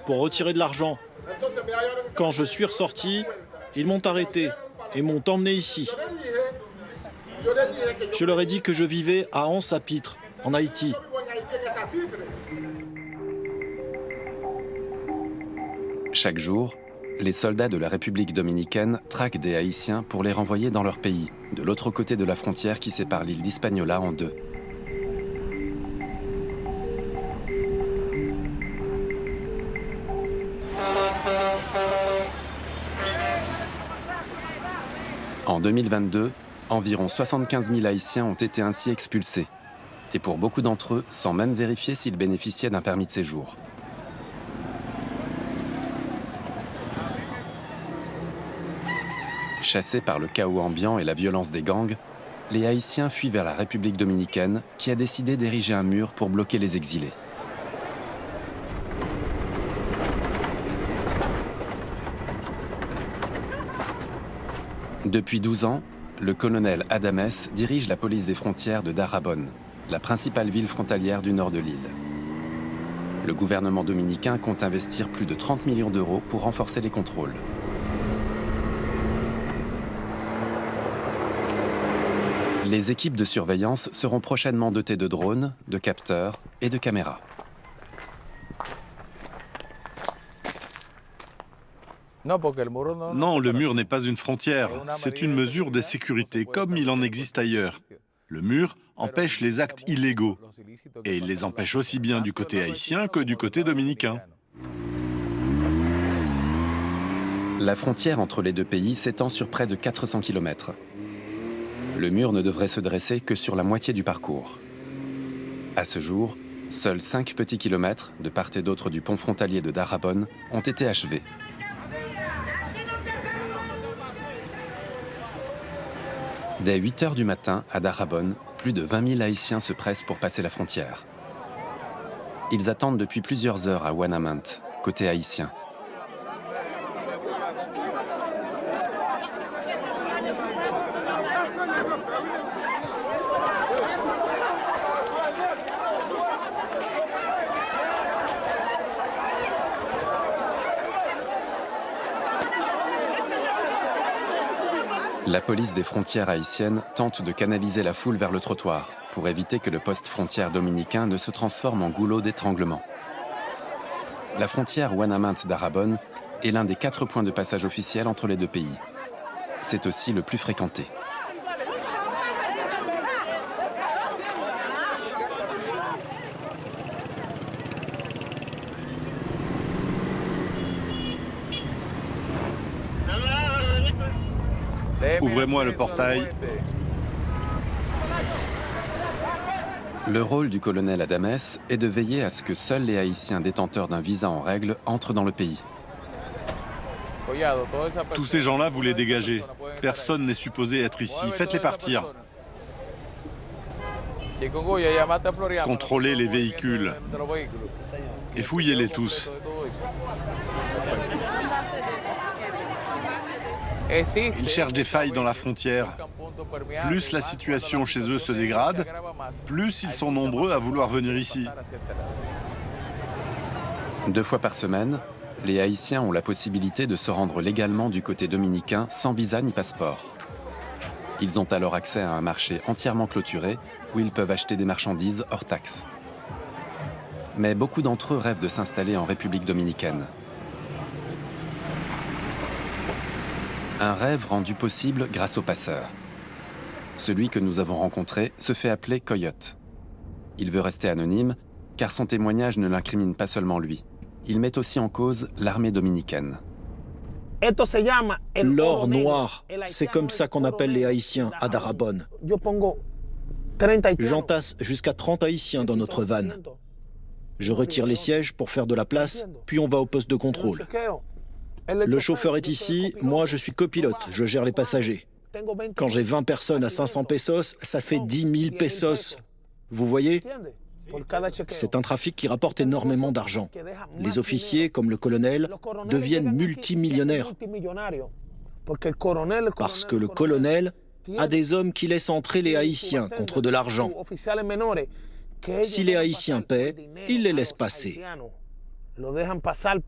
pour retirer de l'argent. Quand je suis ressorti, ils m'ont arrêté et m'ont emmené ici. Je leur ai dit que je vivais à Anse-à-Pitre, en Haïti. Chaque jour, les soldats de la République dominicaine traquent des Haïtiens pour les renvoyer dans leur pays, de l'autre côté de la frontière qui sépare l'île d'Hispaniola en deux. En 2022, environ 75 000 Haïtiens ont été ainsi expulsés, et pour beaucoup d'entre eux, sans même vérifier s'ils bénéficiaient d'un permis de séjour. Chassés par le chaos ambiant et la violence des gangs, les Haïtiens fuient vers la République dominicaine qui a décidé d'ériger un mur pour bloquer les exilés. Depuis 12 ans, le colonel Adamès dirige la police des frontières de Dajabón, la principale ville frontalière du nord de l'île. Le gouvernement dominicain compte investir plus de 30 millions d'euros pour renforcer les contrôles. Les équipes de surveillance seront prochainement dotées de drones, de capteurs et de caméras. Non, le mur n'est pas une frontière, c'est une mesure de sécurité comme il en existe ailleurs. Le mur empêche les actes illégaux et il les empêche aussi bien du côté haïtien que du côté dominicain. La frontière entre les deux pays s'étend sur près de 400 km. Le mur ne devrait se dresser que sur la moitié du parcours. À ce jour, seuls 5 petits kilomètres, de part et d'autre du pont frontalier de Dajabón, ont été achevés. Dès 8 h du matin, à Dajabón, plus de 20 000 Haïtiens se pressent pour passer la frontière. Ils attendent depuis plusieurs heures à Ouanaminthe, côté haïtien. La police des frontières haïtiennes tente de canaliser la foule vers le trottoir pour éviter que le poste frontière dominicain ne se transforme en goulot d'étranglement. La frontière Ouanaminthe-Dajabón est l'un des 4 points de passage officiels entre les deux pays. C'est aussi le plus fréquenté. Ouvrez-moi le portail. Le rôle du colonel Adamès est de veiller à ce que seuls les Haïtiens détenteurs d'un visa en règle entrent dans le pays. Tous ces gens-là, vous les dégagez. Personne n'est supposé être ici. Faites-les partir. Contrôlez les véhicules. Et fouillez-les tous. Ils cherchent des failles dans la frontière. Plus la situation chez eux se dégrade, plus ils sont nombreux à vouloir venir ici. 2 fois par semaine, les Haïtiens ont la possibilité de se rendre légalement du côté dominicain sans visa ni passeport. Ils ont alors accès à un marché entièrement clôturé où ils peuvent acheter des marchandises hors taxes. Mais beaucoup d'entre eux rêvent de s'installer en République dominicaine. Un rêve rendu possible grâce aux passeurs. Celui que nous avons rencontré se fait appeler Coyote. Il veut rester anonyme, car son témoignage ne l'incrimine pas seulement lui. Il met aussi en cause l'armée dominicaine. L'or noir, c'est comme ça qu'on appelle les Haïtiens à Dajabón. J'entasse jusqu'à 30 Haïtiens dans notre van. Je retire les sièges pour faire de la place, puis on va au poste de contrôle. Le chauffeur est ici, moi je suis copilote, je gère les passagers. Quand j'ai 20 personnes à 500 pesos, ça fait 10 000 pesos. Vous voyez? C'est un trafic qui rapporte énormément d'argent. Les officiers, comme le colonel, deviennent multimillionnaires. Parce que le colonel a des hommes qui laissent entrer les Haïtiens contre de l'argent. Si les Haïtiens paient, ils les laissent passer.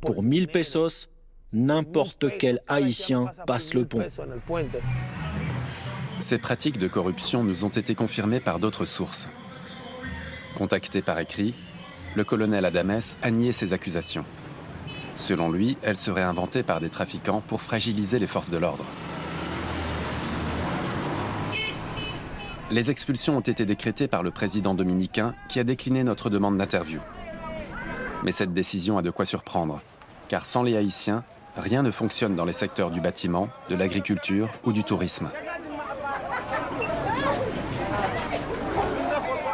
Pour 1000 pesos, n'importe quel Haïtien passe le pont. Ces pratiques de corruption nous ont été confirmées par d'autres sources. Contacté par écrit, le colonel Adames a nié ces accusations. Selon lui, elles seraient inventées par des trafiquants pour fragiliser les forces de l'ordre. Les expulsions ont été décrétées par le président dominicain qui a décliné notre demande d'interview. Mais cette décision a de quoi surprendre, car sans les Haïtiens, rien ne fonctionne dans les secteurs du bâtiment, de l'agriculture ou du tourisme.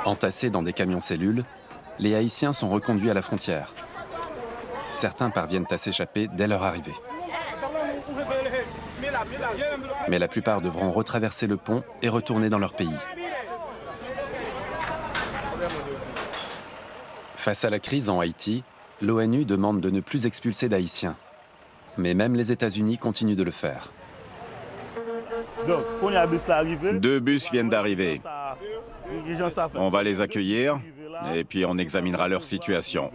Entassés dans des camions-cellules, les Haïtiens sont reconduits à la frontière. Certains parviennent à s'échapper dès leur arrivée. Mais la plupart devront retraverser le pont et retourner dans leur pays. Face à la crise en Haïti, l'ONU demande de ne plus expulser d'Haïtiens. Mais même les États-Unis continuent de le faire. 2 bus viennent d'arriver. On va les accueillir et puis on examinera leur situation.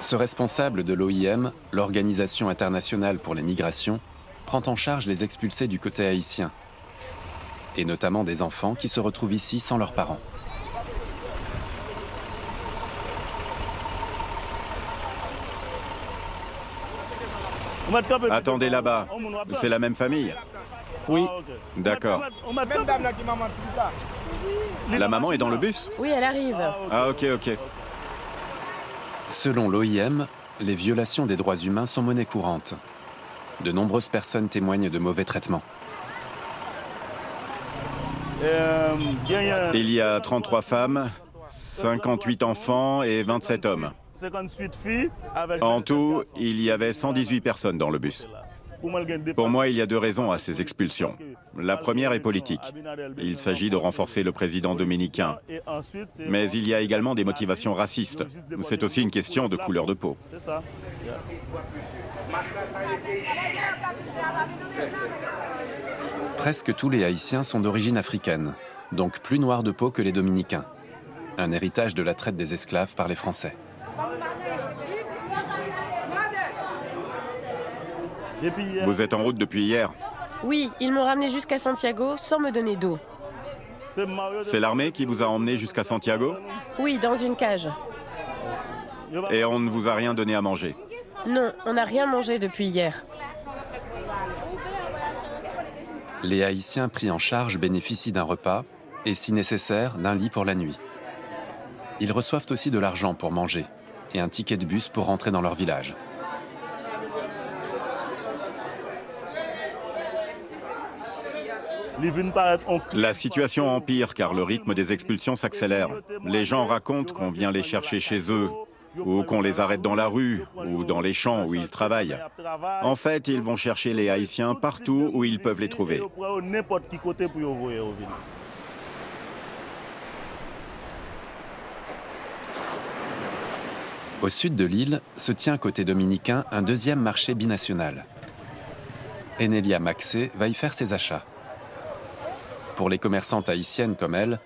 Ce responsable de l'OIM, l'Organisation internationale pour les migrations, prend en charge les expulsés du côté haïtien, et notamment des enfants qui se retrouvent ici sans leurs parents. Attendez là-bas, c'est la même famille? Oui. D'accord. La maman est dans le bus? Oui, elle arrive. Ah ok. Selon l'OIM, les violations des droits humains sont monnaie courante. De nombreuses personnes témoignent de mauvais traitements. Il y a 33 femmes, 58 enfants et 27 hommes. En tout, il y avait 118 personnes dans le bus. Pour moi, il y a 2 raisons à ces expulsions. La première est politique. Il s'agit de renforcer le président dominicain. Mais il y a également des motivations racistes. C'est aussi une question de couleur de peau. Presque tous les Haïtiens sont d'origine africaine, donc plus noirs de peau que les Dominicains. Un héritage de la traite des esclaves par les Français. Vous êtes en route depuis hier? Oui, ils m'ont ramené jusqu'à Santiago sans me donner d'eau. C'est l'armée qui vous a emmené jusqu'à Santiago? Oui, dans une cage. Et on ne vous a rien donné à manger? Non, on n'a rien mangé depuis hier. Les Haïtiens pris en charge bénéficient d'un repas et, si nécessaire, d'un lit pour la nuit. Ils reçoivent aussi de l'argent pour manger et un ticket de bus pour rentrer dans leur village. La situation empire car le rythme des expulsions s'accélère. Les gens racontent qu'on vient les chercher chez eux, ou qu'on les arrête dans la rue, ou dans les champs où ils travaillent. En fait, ils vont chercher les Haïtiens partout où ils peuvent les trouver. Au sud de l'île se tient côté dominicain un deuxième marché binational. Enelia Maxé va y faire ses achats. Pour les commerçantes haïtiennes comme elle,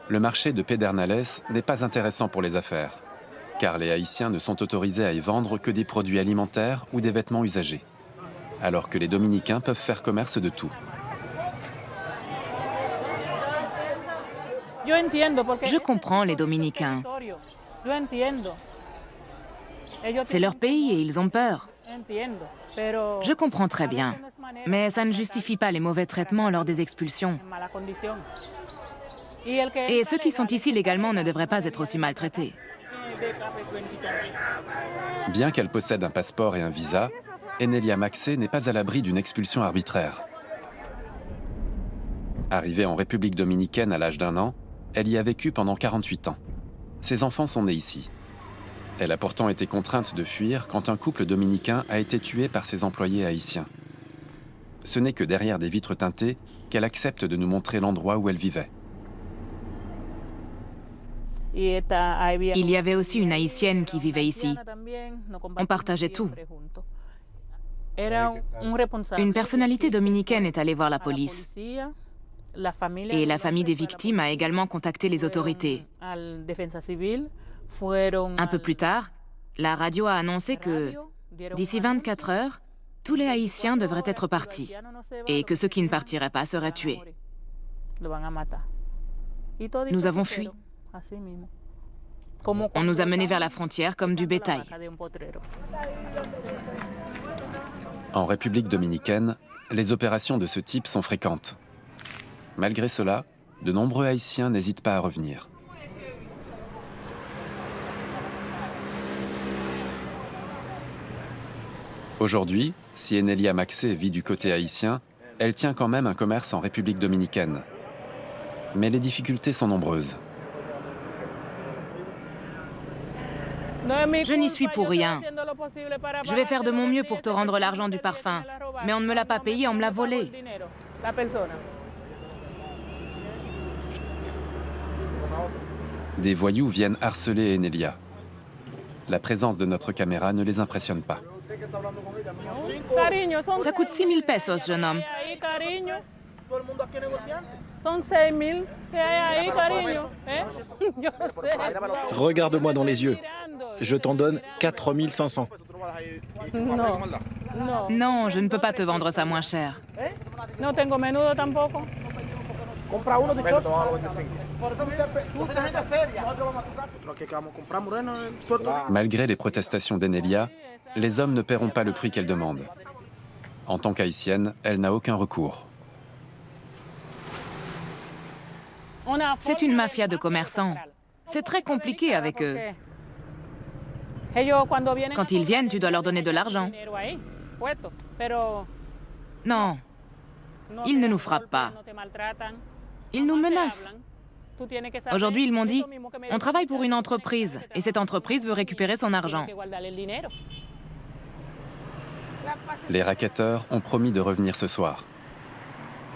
le marché de Pedernales n'est pas intéressant pour les affaires, car les Haïtiens ne sont autorisés à y vendre que des produits alimentaires ou des vêtements usagés, alors que les Dominicains peuvent faire commerce de tout. Je comprends les Dominicains. C'est leur pays et ils ont peur. Je comprends très bien, mais ça ne justifie pas les mauvais traitements lors des expulsions. Et ceux qui sont ici légalement ne devraient pas être aussi maltraités. Bien qu'elle possède un passeport et un visa, Enelia Maxé n'est pas à l'abri d'une expulsion arbitraire. Arrivée en République dominicaine à l'âge d'1 an, elle y a vécu pendant 48 ans. Ses enfants sont nés ici. Elle a pourtant été contrainte de fuir quand un couple dominicain a été tué par ses employés haïtiens. Ce n'est que derrière des vitres teintées qu'elle accepte de nous montrer l'endroit où elle vivait. Il y avait aussi une Haïtienne qui vivait ici. On partageait tout. Une personnalité dominicaine est allée voir la police. Et la famille des victimes a également contacté les autorités. Un peu plus tard, la radio a annoncé que, d'ici 24 heures, tous les Haïtiens devraient être partis et que ceux qui ne partiraient pas seraient tués. Nous avons fui. On nous a menés vers la frontière comme du bétail. En République dominicaine, les opérations de ce type sont fréquentes. Malgré cela, de nombreux Haïtiens n'hésitent pas à revenir. Aujourd'hui, si Enelia Maxé vit du côté haïtien, elle tient quand même un commerce en République dominicaine. Mais les difficultés sont nombreuses. Je n'y suis pour rien. Je vais faire de mon mieux pour te rendre l'argent du parfum, mais on ne me l'a pas payé, on me l'a volé. Des voyous viennent harceler Enelia. La présence de notre caméra ne les impressionne pas. Ça coûte 6 000 pesos, jeune homme. Regarde-moi dans les yeux. Je t'en donne 4 500. Non, je ne peux pas te vendre ça moins cher. Malgré les protestations d'Enelia, les hommes ne paieront pas le prix qu'elle demande. En tant qu'haïtienne, elle n'a aucun recours. C'est une mafia de commerçants. C'est très compliqué avec eux. Quand ils viennent, tu dois leur donner de l'argent. Non, ils ne nous frappent pas. Ils nous menacent. Aujourd'hui, ils m'ont dit, on travaille pour une entreprise et cette entreprise veut récupérer son argent. Les racketteurs ont promis de revenir ce soir.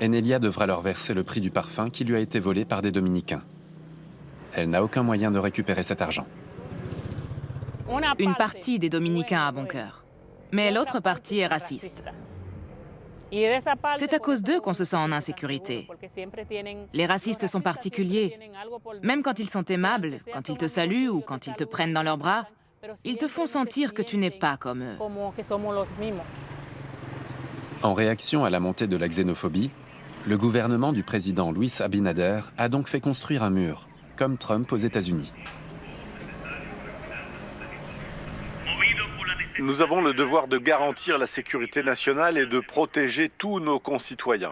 Enelia devra leur verser le prix du parfum qui lui a été volé par des Dominicains. Elle n'a aucun moyen de récupérer cet argent. Une partie des Dominicains a bon cœur, mais l'autre partie est raciste. C'est à cause d'eux qu'on se sent en insécurité. Les racistes sont particuliers. Même quand ils sont aimables, quand ils te saluent ou quand ils te prennent dans leurs bras, ils te font sentir que tu n'es pas comme eux. En réaction à la montée de la xénophobie, le gouvernement du président Luis Abinader a donc fait construire un mur, comme Trump aux États-Unis. Nous avons le devoir de garantir la sécurité nationale et de protéger tous nos concitoyens.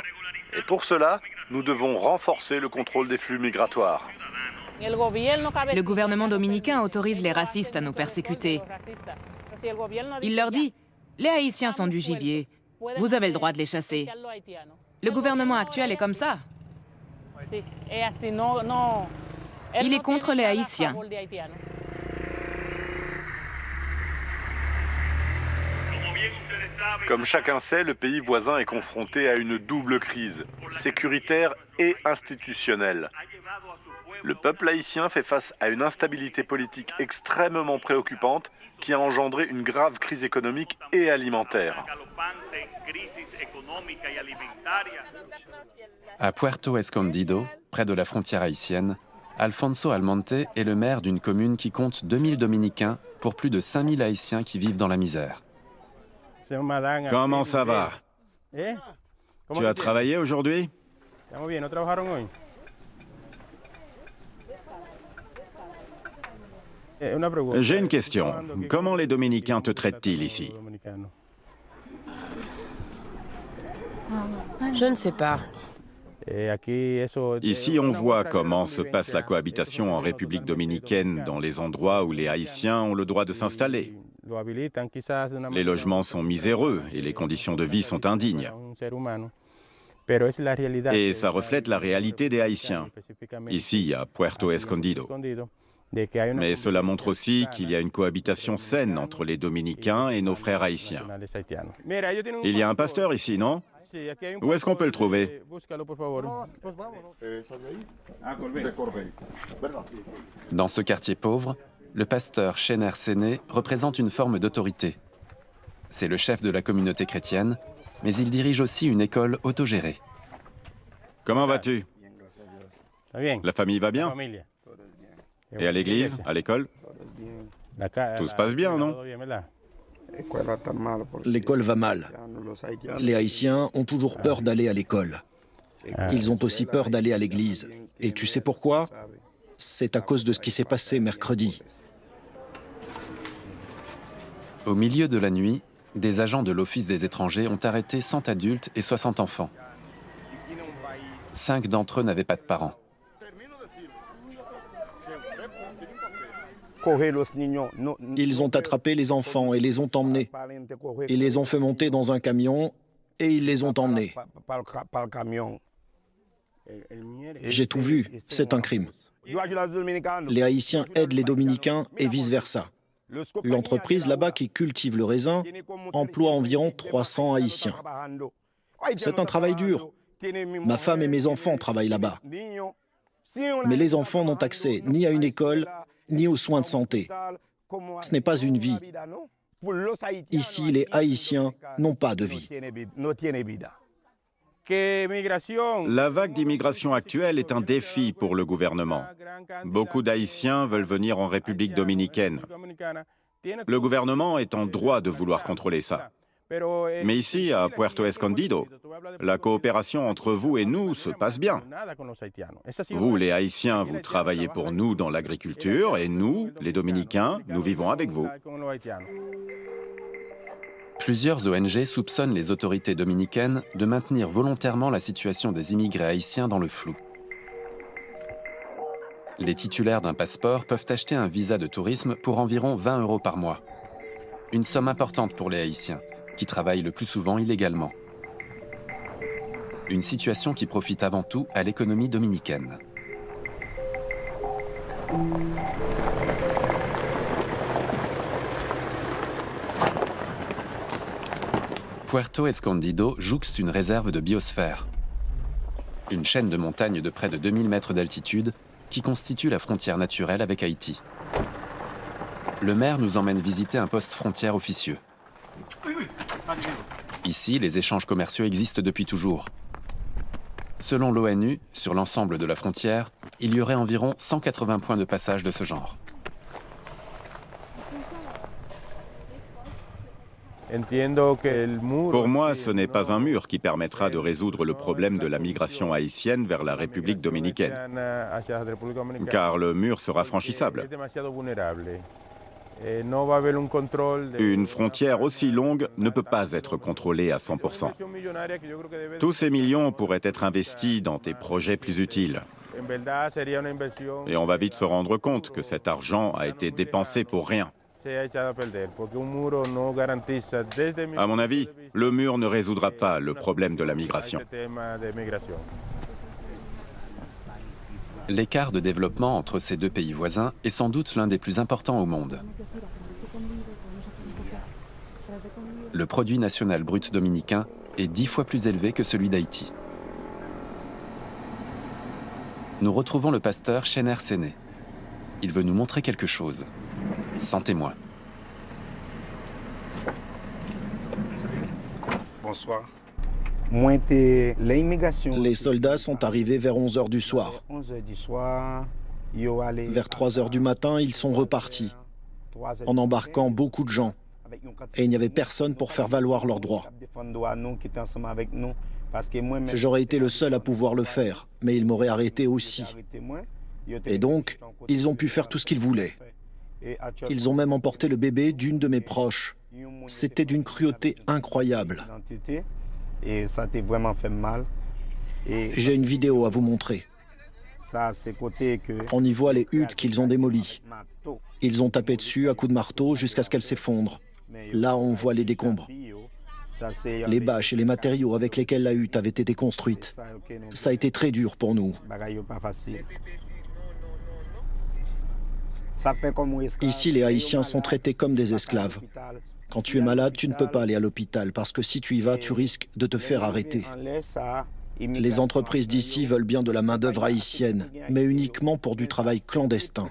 Et pour cela, nous devons renforcer le contrôle des flux migratoires. Le gouvernement dominicain autorise les racistes à nous persécuter. Il leur dit, les Haïtiens sont du gibier, vous avez le droit de les chasser. Le gouvernement actuel est comme ça. Il est contre les Haïtiens. Comme chacun sait, le pays voisin est confronté à une double crise, sécuritaire et institutionnelle. Le peuple haïtien fait face à une instabilité politique extrêmement préoccupante qui a engendré une grave crise économique et alimentaire. À Puerto Escondido, près de la frontière haïtienne, Alfonso Almonte est le maire d'une commune qui compte 2000 Dominicains pour plus de 5000 Haïtiens qui vivent dans la misère. Comment ça va? Tu as travaillé aujourd'hui? J'ai une question. Comment les Dominicains te traitent-ils ici? Je ne sais pas. Ici, on voit comment se passe la cohabitation en République dominicaine dans les endroits où les Haïtiens ont le droit de s'installer. Les logements sont miséreux et les conditions de vie sont indignes. Et ça reflète la réalité des Haïtiens, ici à Puerto Escondido. Mais cela montre aussi qu'il y a une cohabitation saine entre les Dominicains et nos frères haïtiens. Il y a un pasteur ici, non? Où est-ce qu'on peut le trouver? Dans ce quartier pauvre, le pasteur Chener Séné représente une forme d'autorité. C'est le chef de la communauté chrétienne, mais il dirige aussi une école autogérée. Comment vas-tu? La famille va bien? Et à l'église, à l'école? Tout se passe bien, non? L'école va mal. Les Haïtiens ont toujours peur d'aller à l'école. Ils ont aussi peur d'aller à l'église. Et tu sais pourquoi? C'est à cause de ce qui s'est passé mercredi. Au milieu de la nuit, des agents de l'Office des étrangers ont arrêté 100 adultes et 60 enfants. 5 d'entre eux n'avaient pas de parents. Ils ont attrapé les enfants et les ont emmenés. Ils les ont fait monter dans un camion et ils les ont emmenés. J'ai tout vu, c'est un crime. Les Haïtiens aident les Dominicains et vice-versa. L'entreprise là-bas qui cultive le raisin emploie environ 300 Haïtiens. C'est un travail dur. Ma femme et mes enfants travaillent là-bas. Mais les enfants n'ont accès ni à une école, ni aux soins de santé. Ce n'est pas une vie. Ici, les Haïtiens n'ont pas de vie. La vague d'immigration actuelle est un défi pour le gouvernement. Beaucoup d'Haïtiens veulent venir en République dominicaine. Le gouvernement est en droit de vouloir contrôler ça. Mais ici, à Puerto Escondido, la coopération entre vous et nous se passe bien. Vous, les Haïtiens, vous travaillez pour nous dans l'agriculture et nous, les Dominicains, nous vivons avec vous. Plusieurs ONG soupçonnent les autorités dominicaines de maintenir volontairement la situation des immigrés haïtiens dans le flou. Les titulaires d'un passeport peuvent acheter un visa de tourisme pour environ 20 € par mois. Une somme importante pour les Haïtiens, qui travaillent le plus souvent illégalement. Une situation qui profite avant tout à l'économie dominicaine. Puerto Escondido jouxte une réserve de biosphère. Une chaîne de montagnes de près de 2000 mètres d'altitude qui constitue la frontière naturelle avec Haïti. Le maire nous emmène visiter un poste frontière officieux. Ici, les échanges commerciaux existent depuis toujours. Selon l'ONU, sur l'ensemble de la frontière, il y aurait environ 180 points de passage de ce genre. Pour moi, ce n'est pas un mur qui permettra de résoudre le problème de la migration haïtienne vers la République dominicaine, car le mur sera franchissable. Une frontière aussi longue ne peut pas être contrôlée à 100%. Tous ces millions pourraient être investis dans des projets plus utiles. Et on va vite se rendre compte que cet argent a été dépensé pour rien. À mon avis, le mur ne résoudra pas le problème de la migration. L'écart de développement entre ces deux pays voisins est sans doute l'un des plus importants au monde. Le produit national brut dominicain est 10 fois plus élevé que celui d'Haïti. Nous retrouvons le pasteur Chener Séné. Il veut nous montrer quelque chose. Sans témoin. Bonsoir. Les soldats sont arrivés vers 11 h du soir. Vers 3 h du matin, ils sont repartis, en embarquant beaucoup de gens. Et il n'y avait personne pour faire valoir leurs droits. J'aurais été le seul à pouvoir le faire, mais ils m'auraient arrêté aussi. Et donc, ils ont pu faire tout ce qu'ils voulaient. Ils ont même emporté le bébé d'une de mes proches. C'était d'une cruauté incroyable. Et ça t'a vraiment fait mal. J'ai une vidéo à vous montrer. On y voit les huttes qu'ils ont démolies. Ils ont tapé dessus à coups de marteau jusqu'à ce qu'elles s'effondrent. Là, on voit les décombres. Les bâches et les matériaux avec lesquels la hutte avait été construite. Ça a été très dur pour nous. Ici, les Haïtiens sont traités comme des esclaves. Quand tu es malade, tu ne peux pas aller à l'hôpital parce que si tu y vas, tu risques de te faire arrêter. Les entreprises d'ici veulent bien de la main-d'œuvre haïtienne, mais uniquement pour du travail clandestin,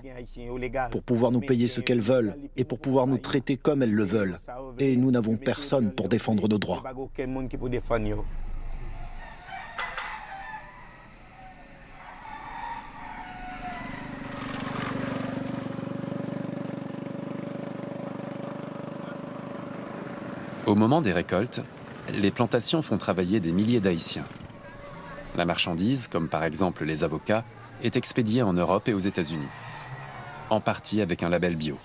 pour pouvoir nous payer ce qu'elles veulent et pour pouvoir nous traiter comme elles le veulent. Et nous n'avons personne pour défendre nos droits. Au moment des récoltes, les plantations font travailler des milliers d'Haïtiens. La marchandise, comme par exemple les avocats, est expédiée en Europe et aux États-Unis, en partie avec un label bio.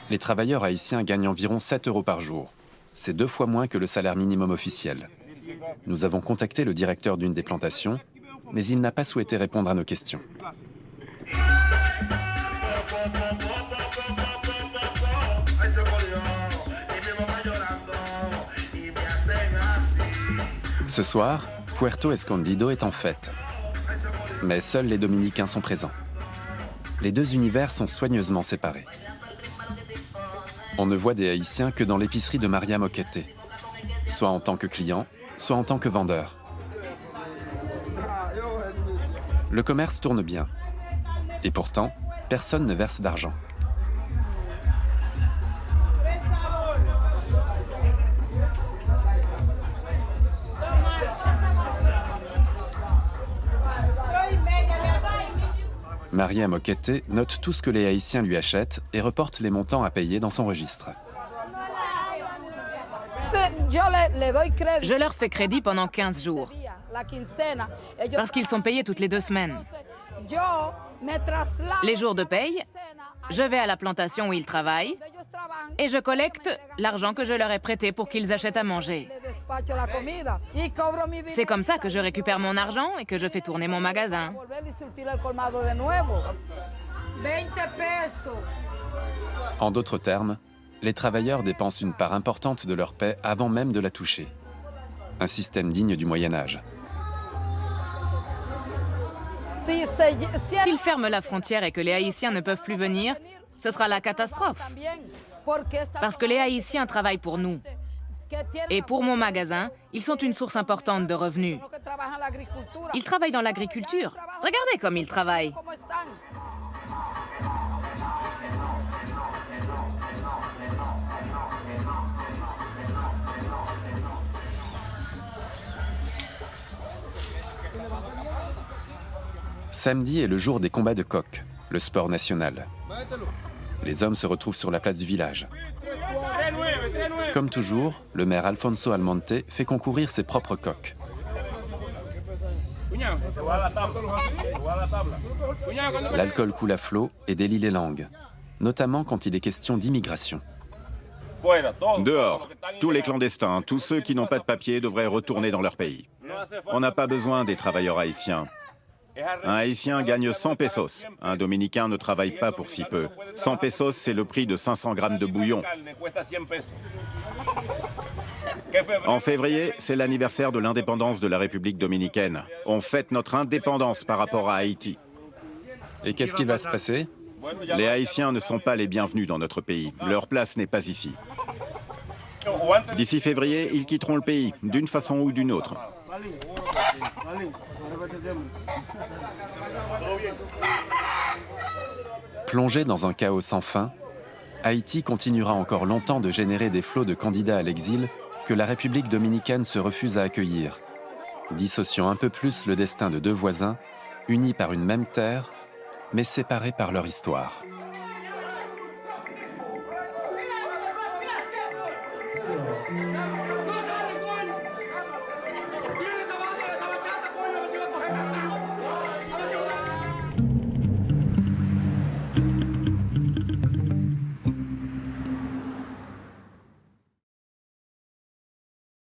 Les travailleurs haïtiens gagnent environ 7 € par jour. C'est 2 fois moins que le salaire minimum officiel. Nous avons contacté le directeur d'une des plantations, mais il n'a pas souhaité répondre à nos questions. Ce soir, Puerto Escondido est en fête. Mais seuls les Dominicains sont présents. Les deux univers sont soigneusement séparés. On ne voit des Haïtiens que dans l'épicerie de Maria Moquete, soit en tant que client, soit en tant que vendeur. Le commerce tourne bien. Et pourtant, personne ne verse d'argent. Maria Moquete note tout ce que les Haïtiens lui achètent et reporte les montants à payer dans son registre. Je leur fais crédit pendant 15 jours, parce qu'ils sont payés toutes les 2 semaines. Les jours de paye, je vais à la plantation où ils travaillent et je collecte l'argent que je leur ai prêté pour qu'ils achètent à manger. C'est comme ça que je récupère mon argent et que je fais tourner mon magasin. En d'autres termes, les travailleurs dépensent une part importante de leur paie avant même de la toucher. Un système digne du Moyen Âge. S'ils ferment la frontière et que les Haïtiens ne peuvent plus venir, ce sera la catastrophe. Parce que les Haïtiens travaillent pour nous. Et pour mon magasin, ils sont une source importante de revenus. Ils travaillent dans l'agriculture. Regardez comme ils travaillent. Samedi est le jour des combats de coqs, le sport national. Les hommes se retrouvent sur la place du village. Comme toujours, le maire Alfonso Almonte fait concourir ses propres coqs. L'alcool coule à flot et délie les langues, notamment quand il est question d'immigration. Dehors, tous les clandestins, tous ceux qui n'ont pas de papier devraient retourner dans leur pays. On n'a pas besoin des travailleurs haïtiens. Un Haïtien gagne 100 pesos. Un Dominicain ne travaille pas pour si peu. 100 pesos, c'est le prix de 500 grammes de bouillon. En février, c'est l'anniversaire de l'indépendance de la République dominicaine. On fête notre indépendance par rapport à Haïti. Et qu'est-ce qui va se passer? Les Haïtiens ne sont pas les bienvenus dans notre pays. Leur place n'est pas ici. D'ici février, ils quitteront le pays, d'une façon ou d'une autre. Plongé dans un chaos sans fin, Haïti continuera encore longtemps de générer des flots de candidats à l'exil que la République dominicaine se refuse à accueillir, dissociant un peu plus le destin de deux voisins, unis par une même terre, mais séparés par leur histoire.